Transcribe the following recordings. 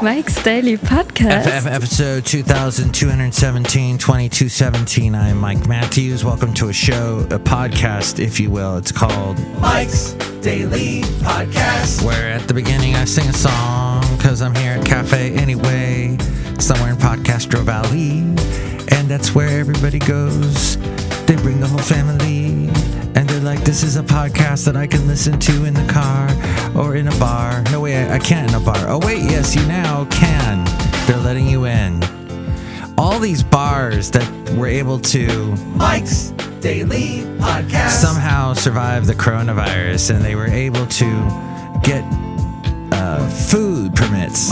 Mike's Daily Podcast. Episode 2217, I am Mike Matthews. Welcome to a podcast, if you will. It's called Mike's Daily Podcast, where at the beginning I sing a song, because I'm here at Cafe Anyway, somewhere in Podcastro Valley, and that's where everybody goes. They bring the whole family, and they're like, this is a podcast that I can listen to in the car or in a bar. No, wait, I can't in a bar. Oh, wait, yes, you now can. They're letting you in. All these bars that were able to Mike's Daily Podcast somehow survive the coronavirus, and they were able to get food permits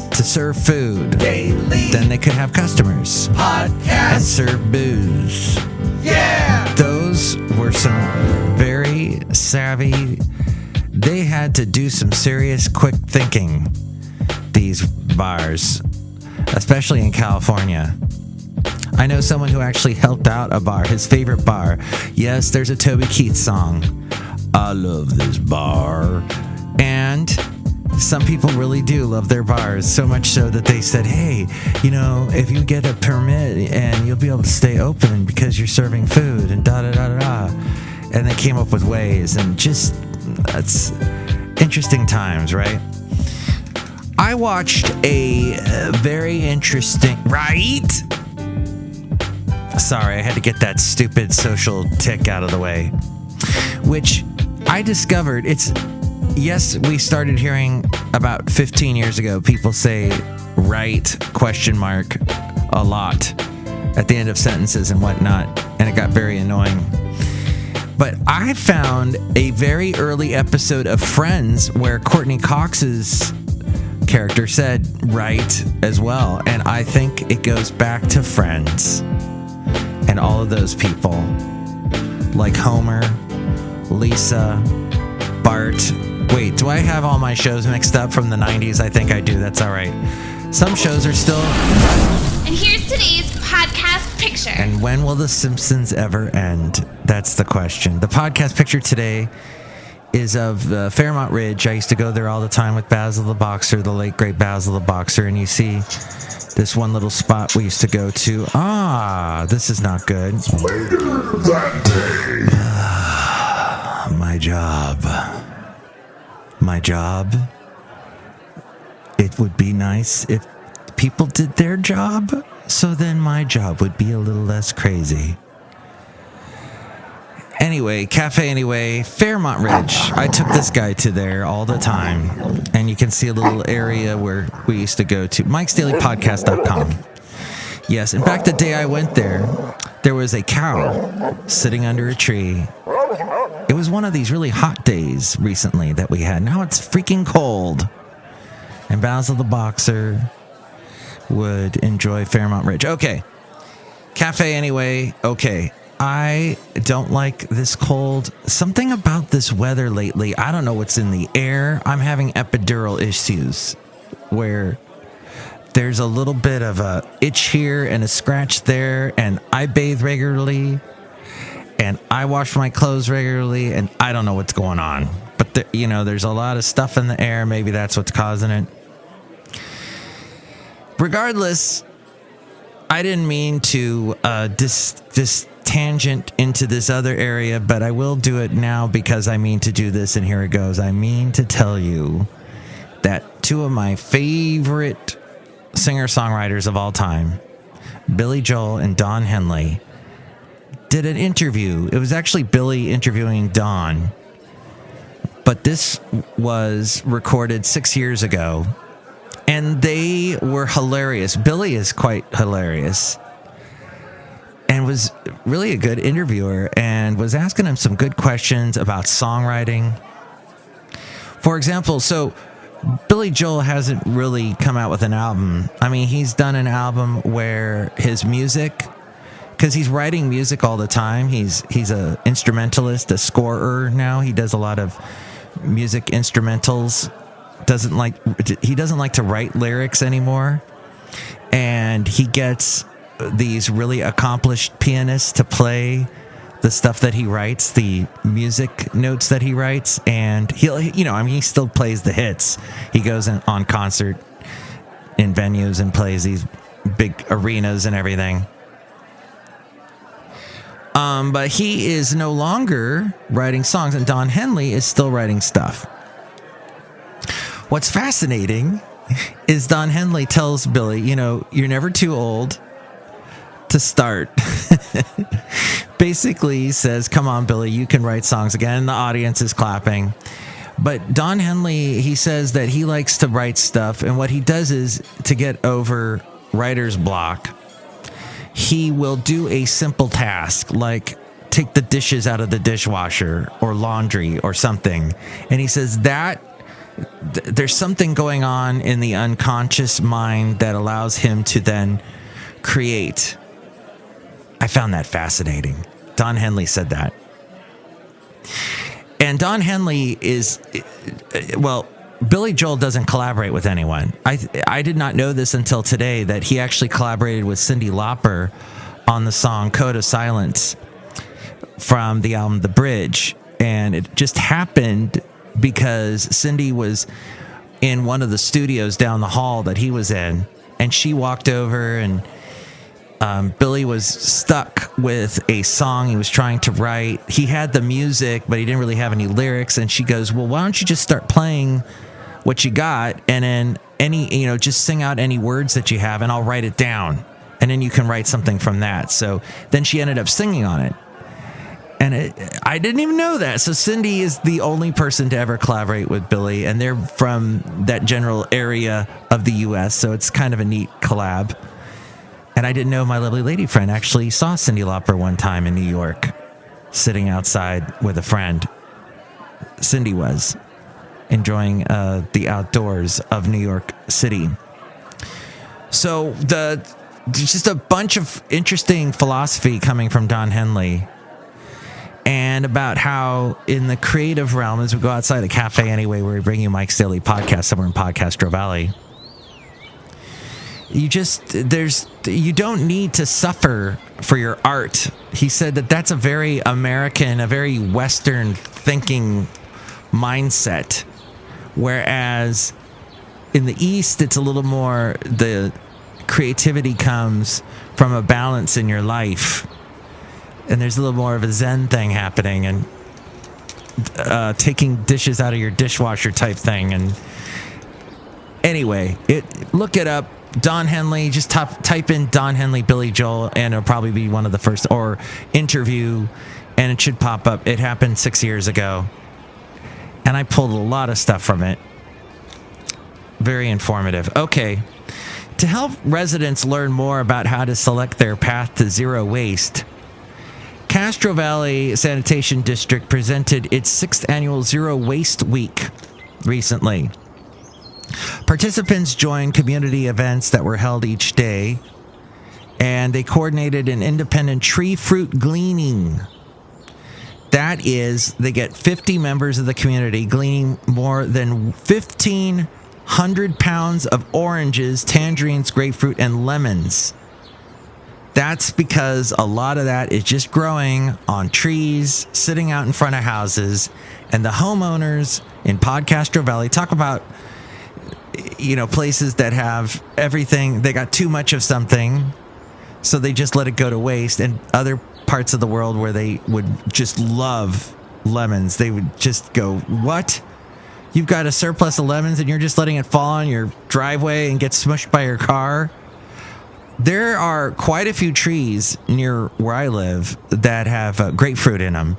to serve food. Daily Then they could have customers Podcast and serve booze. Yeah! Those were some very savvy. They had to do some serious quick thinking, these bars, especially in California. I know someone who actually helped out a bar, his favorite bar. Yes, there's a Toby Keith song, I love this bar. And some people really do love their bars, so much so that they said, hey, you know, if you get a permit and you'll be able to stay open because you're serving food and da-da-da-da-da. And they came up with ways, and just, that's interesting times, right? I watched a very interesting, right? Sorry, I had to get that stupid social tick out of the way. Which I discovered, yes, we started hearing about 15 years ago people say right, question mark, a lot at the end of sentences and whatnot, and it got very annoying. But I found a very early episode of Friends where Courtney Cox's character said right as well, and I think it goes back to Friends and all of those people like Homer, Lisa, Bart. Wait, do I have all my shows mixed up from the 90s? I think I do. That's all right. Some shows are still... And here's today's podcast picture. And when will The Simpsons ever end? That's the question. The podcast picture today is of Fairmont Ridge. I used to go there all the time with Basil the Boxer, the late great Basil the Boxer. And you see this one little spot we used to go to. This is not good. Later that day. My job. It would be nice if people did their job, so then my job would be a little less crazy. Anyway, Cafe Anyway, Fairmont Ridge. I took this guy to there all the time, and you can see a little area where we used to go to. Mike'sDailyPodcast.com. Yes, in fact, the day I went there was a cow sitting under a tree. It was one of these really hot days recently that we had. Now it's freaking cold. And Basil the Boxer would enjoy Fairmont Ridge. Okay. Cafe Anyway. Okay. I don't like this cold. Something about this weather lately. I don't know what's in the air. I'm having epidural issues where there's a little bit of a itch here and a scratch there. And I bathe regularly. And I wash my clothes regularly, and I don't know what's going on. But, there's a lot of stuff in the air. Maybe that's what's causing it. Regardless, I didn't mean to this tangent into this other area, but I will do it now because I mean to do this, and here it goes. I mean to tell you that two of my favorite singer-songwriters of all time, Billy Joel and Don Henley, did an interview. It was actually Billy interviewing Don, but this was recorded 6 years ago, and they were hilarious. Billy is quite hilarious and was really a good interviewer and was asking him some good questions about songwriting. For example, so Billy Joel hasn't really come out with an album. I mean, he's done an album where his music, because he's writing music all the time. He's a instrumentalist, a scorer now. He does a lot of music instrumentals. He doesn't like to write lyrics anymore. And he gets these really accomplished pianists to play the stuff that he writes, the music notes that he writes, and he still plays the hits. He goes on concert in venues and plays these big arenas and everything. But he is no longer writing songs, and Don Henley is still writing stuff. What's fascinating is Don Henley tells Billy, you're never too old to start. Basically, he says, come on, Billy, you can write songs again. And the audience is clapping. But Don Henley, he says that he likes to write stuff, and what he does is, to get over writer's block, he will do a simple task like take the dishes out of the dishwasher or laundry or something. And he says that there's something going on in the unconscious mind that allows him to then create. I found that fascinating. Don Henley said that. And Don Henley is, Billy Joel doesn't collaborate with anyone. I did not know this until today, that he actually collaborated with Cyndi Lauper on the song Code of Silence from the album The Bridge. And it just happened because Cyndi was in one of the studios down the hall that he was in, and she walked over, and Billy was stuck with a song he was trying to write. He had the music, but he didn't really have any lyrics. And she goes, well, why don't you just start playing what you got, and then just sing out any words that you have, and I'll write it down, and then you can write something from that. So then she ended up singing on it. And I didn't even know that. So Cyndi is the only person to ever collaborate with Billy, and they're from that general area of the U.S., so it's kind of a neat collab. And I didn't know my lovely lady friend actually saw Cyndi Lauper one time in New York, sitting outside with a friend. Cyndi was enjoying the outdoors of New York City. So there's just a bunch of interesting philosophy coming from Don Henley, and about how in the creative realm, as we go outside a cafe anyway, where we bring you Mike's Daily Podcast somewhere in Podcastro Valley, you don't need to suffer for your art. He said that that's a very American, a very Western thinking mindset, whereas in the East, it's a little more, the creativity comes from a balance in your life, and there's a little more of a Zen thing happening, and taking dishes out of your dishwasher type thing. And anyway, look it up. Don Henley, just type in Don Henley, Billy Joel, and it'll probably be one of the first, or interview, and it should pop up. It happened 6 years ago, and I pulled a lot of stuff from it. Very informative. Okay. To help residents learn more about how to select their path to zero waste, Castro Valley Sanitation District presented its 6th annual Zero Waste Week recently. Participants joined community events that were held each day, and they coordinated an independent tree fruit gleaning. That is, they get 50 members of the community gleaning more than 1,500 pounds of oranges, tangerines, grapefruit, and lemons. That's because a lot of that is just growing on trees, sitting out in front of houses, and the homeowners in Podcastro Valley talk about, places that have everything. They got too much of something, so they just let it go to waste. And other parts of the world where they would just love lemons, they would just go, what? You've got a surplus of lemons and you're just letting it fall on your driveway and get smushed by your car? There are quite a few trees near where I live that have grapefruit in them.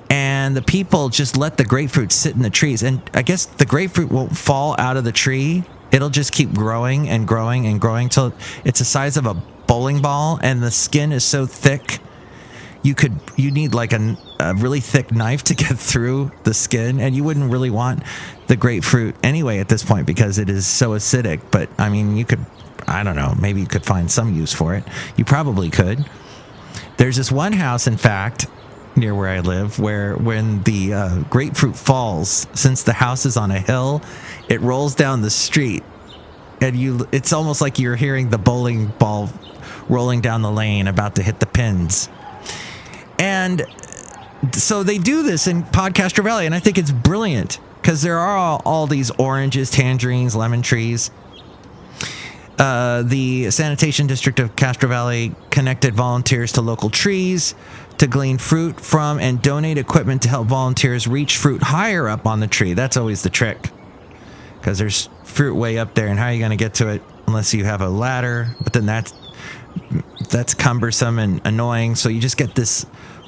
And the people just let the grapefruit sit in the trees. And I guess the grapefruit won't fall out of the tree. It'll just keep growing and growing and growing till it's the size of a bowling ball. And the skin is so thick, you need like a really thick knife to get through the skin. And you wouldn't really want the grapefruit anyway at this point because it is so acidic. But I mean, I don't know, maybe you could find some use for it. You probably could. There's this one house, in fact, near where I live, where when the grapefruit falls, since the house is on a hill, it rolls down the street, and it's almost like you're hearing the bowling ball rolling down the lane about to hit the pins. And so they do this in Podcaster Valley, and I think it's brilliant because there are all these oranges, tangerines, lemon trees. The sanitation district of Castro Valley connected volunteers to local trees to glean fruit from and donate equipment to help volunteers reach fruit higher up on the tree. That's always the trick, because there's fruit way up there, and how are you going to get to it unless you have a ladder? But then that's cumbersome and annoying, so you just get this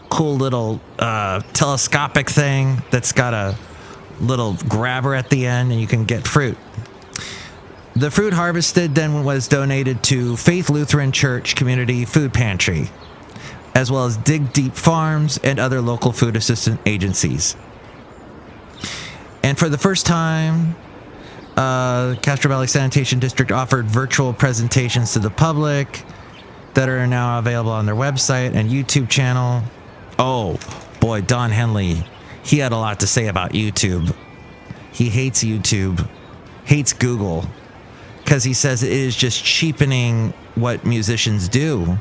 cool little telescopic thing that's got a little grabber at the end, and you can get fruit. The fruit harvested then was donated to Faith Lutheran Church Community Food Pantry, as well as Dig Deep Farms and other local food assistance agencies. And for the first time, Castro Valley Sanitation District offered virtual presentations to the public that are now available on their website and YouTube channel. Oh, boy, Don Henley, he had a lot to say about YouTube. He hates YouTube, hates Google, because he says it is just cheapening what musicians do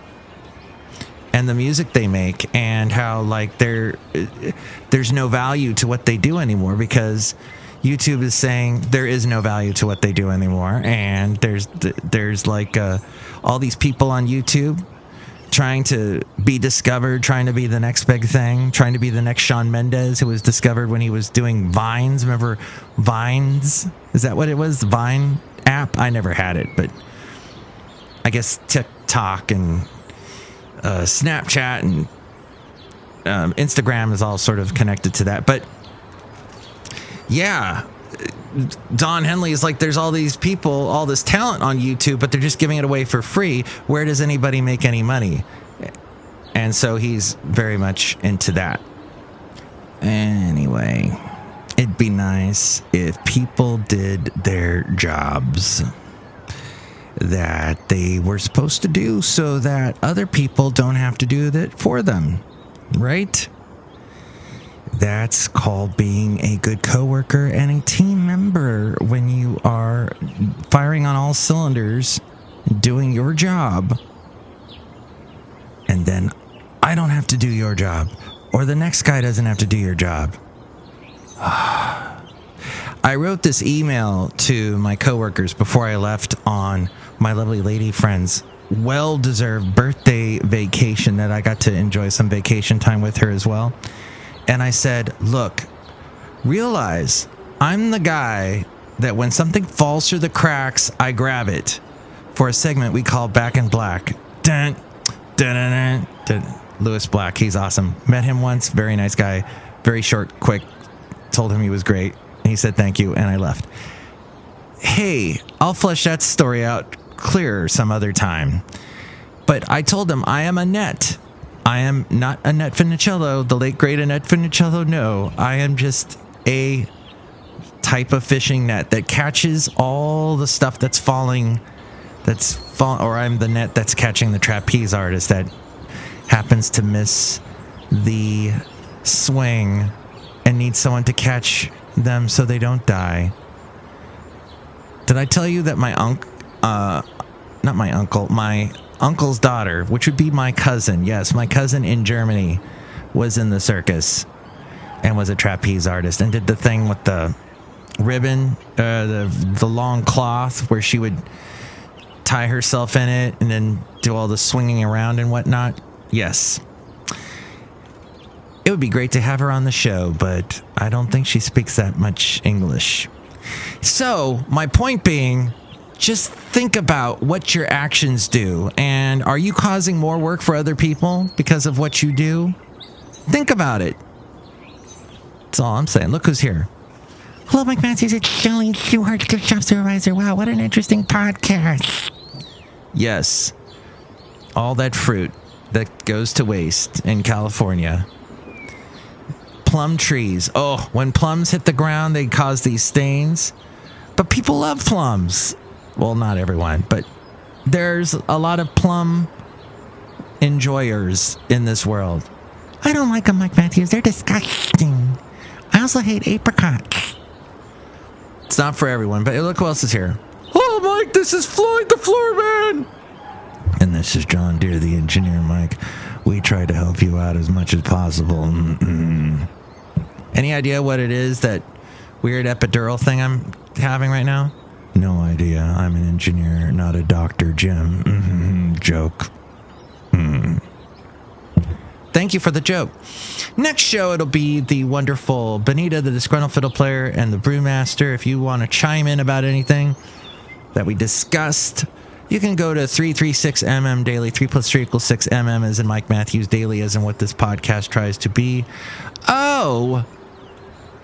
and the music they make, and how like there's no value to what they do anymore, because YouTube is saying there is no value to what they do anymore. And there's like all these people on YouTube trying to be discovered, trying to be the next big thing, trying to be the next Shawn Mendes, who was discovered when he was doing Vines. Remember Vines? Is that what it was? The Vine app? I never had it, but I guess TikTok and Snapchat and Instagram is all sort of connected to that. But yeah, Don Henley is like, there's all these people, all this talent on YouTube, but they're just giving it away for free. Where does anybody make any money? And so he's very much into that. Anyway, it'd be nice if people did their jobs that they were supposed to do, so that other people don't have to do that for them, right? That's called being a good coworker and a team member, when you are firing on all cylinders, doing your job, and then I don't have to do your job, or the next guy doesn't have to do your job. I wrote this email to my coworkers before I left on my lovely lady friend's well-deserved birthday vacation that I got to enjoy some vacation time with her as well. And I said, look, realize I'm the guy that when something falls through the cracks, I grab it for a segment we call Back in Black. Dun, dun, dun, dun, dun. Lewis Black, he's awesome. Met him once, very nice guy, very short, quick, told him he was great. And he said thank you, and I left. Hey, I'll flesh that story out clearer some other time. But I told him I am Annette. I am not Annette Funicello, the late great Annette Funicello. No, I am just a type of fishing net that catches all the stuff that's falling, or I'm the net that's catching the trapeze artist that happens to miss the swing and needs someone to catch them so they don't die. Did I tell you that my uncle's daughter, which would be my cousin, yes, my cousin in Germany, was in the circus and was a trapeze artist and did the thing with the ribbon, the long cloth where she would tie herself in it and then do all the swinging around and whatnot? Yes. It would be great to have her on the show, but I don't think she speaks that much English. So, my point being, just think about what your actions do. And are you causing more work for other people because of what you do? Think about it. That's all I'm saying. Look who's here. Hello, Mike Matthews. It's Chely Shoehart, gift shop supervisor. Wow, what an interesting podcast. Yes. All that fruit that goes to waste in California. Plum trees. Oh, when plums hit the ground, they cause these stains. But people love plums. Well, not everyone, but there's a lot of plum enjoyers in this world. I don't like them, Mike Matthews. They're disgusting. I also hate apricots. It's not for everyone, but look who else is here. Oh, Mike, this is Floyd the Floorman. And this is John Deere, the engineer, Mike. We try to help you out as much as possible. Mm-mm. Any idea what it is, that weird epidural thing I'm having right now? No idea. I'm an engineer, not a doctor, Jim. Joke. Thank you for the joke. Next show, it'll be the wonderful Benita, the Disgruntled Fiddle Player, and the Brewmaster. If you want to chime in about anything that we discussed, you can go to 336mm daily. 3 + 3 = 6. As in Mike Matthews, daily as in what this podcast tries to be. Oh,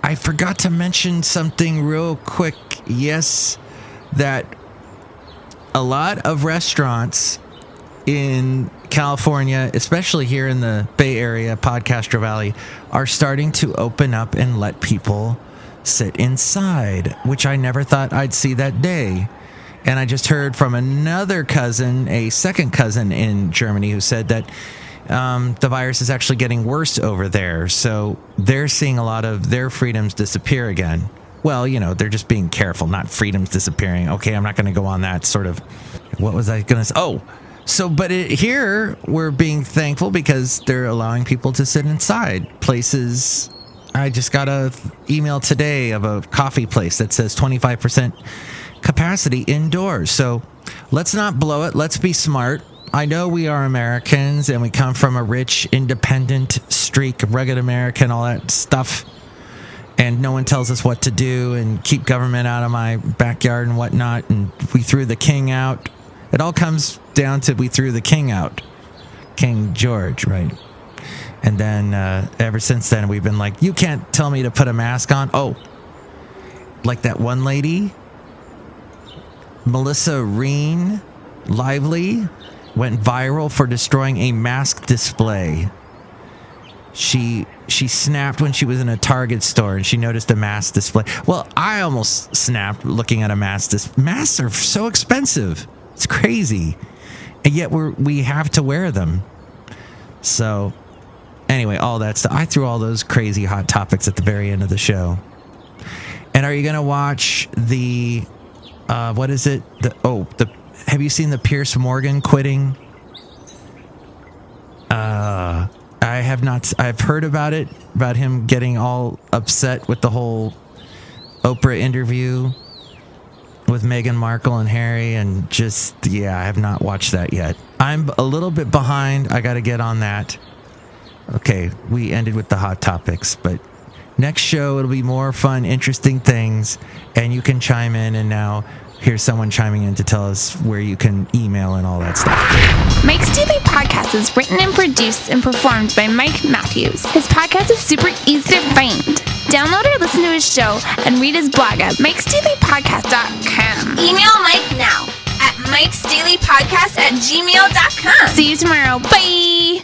I forgot to mention something real quick. Yes, that a lot of restaurants in California, especially here in the Bay Area, Podcastro Valley, are starting to open up and let people sit inside, which I never thought I'd see that day. And I just heard from another cousin, a second cousin in Germany, who said that the virus is actually getting worse over there. So they're seeing a lot of their freedoms disappear again. Well, you know, they're just being careful, not freedoms disappearing. Okay, I'm not going to go on that sort of, what was I going to say? Oh, so, but here we're being thankful because they're allowing people to sit inside places. I just got a email today of a coffee place that says 25% capacity indoors. So let's not blow it. Let's be smart. I know we are Americans and we come from a rich, independent streak, rugged American, all that stuff. And no one tells us what to do and keep government out of my backyard and whatnot. And we threw the king out. It all comes down to we threw the king out. King George, right? And then ever since then, we've been like, you can't tell me to put a mask on. Oh, like that one lady, Melissa Reen Lively, went viral for destroying a mask display. She snapped when she was in a Target store and she noticed a mask display. Well, I almost snapped looking at a mask. Masks are so expensive. It's crazy. And yet we have to wear them. So anyway, all that stuff. I threw all those crazy hot topics at the very end of the show. And are you going to watch the, what is it? Have you seen the Piers Morgan quitting? I have not. I've heard about it, about him getting all upset with the whole Oprah interview with Meghan Markle and Harry, and just, yeah, I have not watched that yet. I'm a little bit behind. I got to get on that. Okay, we ended with the hot topics, but next show it'll be more fun, interesting things, and you can chime in. And now here's someone chiming in to tell us where you can email and all that stuff. Mike's Daily Podcast is written and produced and performed by Mike Matthews. His podcast is super easy to find. Download or listen to his show and read his blog at mikesdailypodcast.com. Email Mike now at mikesdailypodcast@gmail.com. See you tomorrow. Bye!